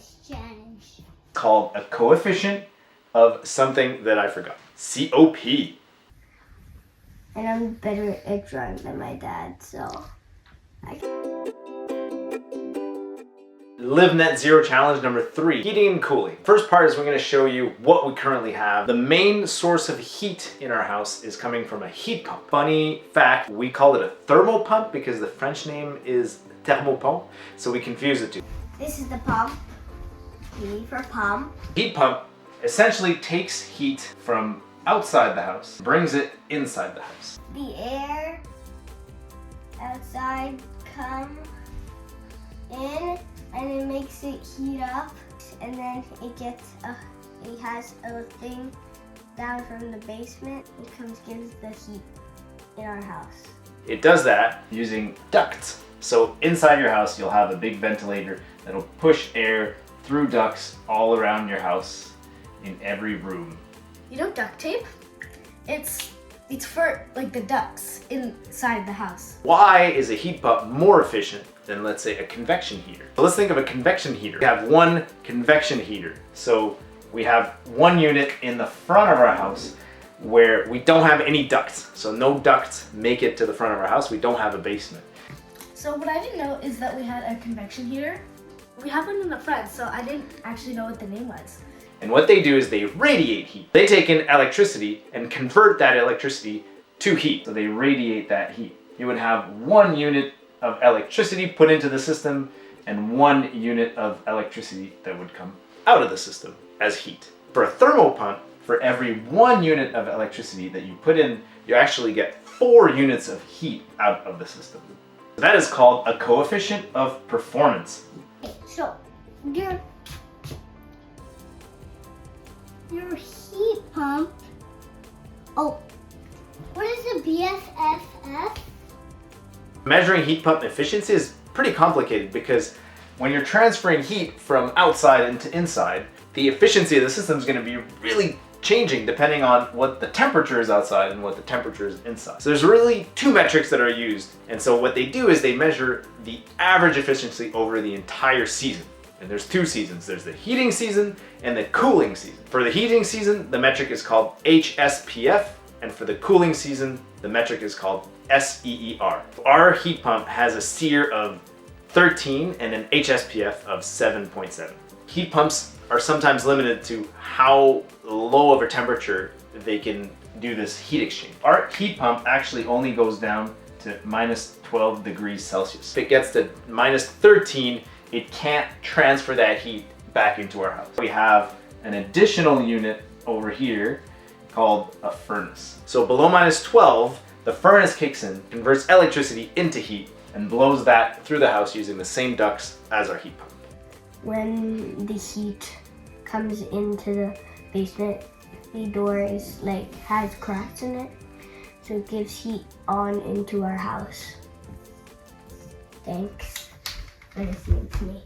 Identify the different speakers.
Speaker 1: Ice challenge.
Speaker 2: Called a coefficient of something that I forgot. COP.
Speaker 1: And I'm better at drawing than my dad, so I can.
Speaker 2: LiveNetZero challenge number 3, heating and cooling. First part is we're going to show you what we currently have. The main source of heat in our house is coming from a heat pump. Funny fact, we call it a thermal pump because the French name is thermopompe, so we confuse the two.
Speaker 1: This is the pump. P for pump.
Speaker 2: Heat pump essentially takes heat from outside the house, brings it inside the house.
Speaker 1: The air outside comes in and it makes it heat up, and then it has a thing down from the basement. It gives the heat in our house.
Speaker 2: It does that using ducts. So inside your house you'll have a big ventilator that'll push air through ducts all around your house in every room.
Speaker 3: You know duct tape? It's for like the ducts inside the house.
Speaker 2: Why is a heat pump more efficient than, let's say, a convection heater? So let's think of a convection heater. We have one convection heater. So we have one unit in the front of our house where we don't have any ducts. So no ducts make it to the front of our house. We don't have a basement.
Speaker 3: So what I didn't know is that we had a convection heater. We have one in the front, so I didn't actually know what the name was.
Speaker 2: And what they do is they radiate heat. They take in electricity and convert that electricity to heat. So they radiate that heat. You would have 1 unit of electricity put into the system and 1 unit of electricity that would come out of the system as heat. For a thermal pump, for every 1 unit of electricity that you put in, you actually get 4 units of heat out of the system. That is called a coefficient of performance.
Speaker 1: Okay, so your heat pump. Oh, what is a BFFF?
Speaker 2: Measuring heat pump efficiency is pretty complicated because when you're transferring heat from outside into inside, the efficiency of the system is going to be really changing depending on what the temperature is outside and what the temperature is inside. So there's really 2 metrics that are used. And so what they do is they measure the average efficiency over the entire season. And there's 2 seasons. There's the heating season and the cooling season. For the heating season, the metric is called HSPF. And for the cooling season, the metric is called SEER. Our heat pump has a SEER of 13 and an HSPF of 7.7. Heat pumps are sometimes limited to how low of a temperature they can do this heat exchange. Our heat pump actually only goes down to minus 12 degrees Celsius. If it gets to minus 13, it can't transfer that heat back into our house. We have an additional unit over here called a furnace. So below minus 12, the furnace kicks in, converts electricity into heat, and blows that through the house using the same ducts as our heat pump.
Speaker 1: When the heat comes into the basement, the door has cracks in it, so it gives heat on into our house. Thanks for listening to me.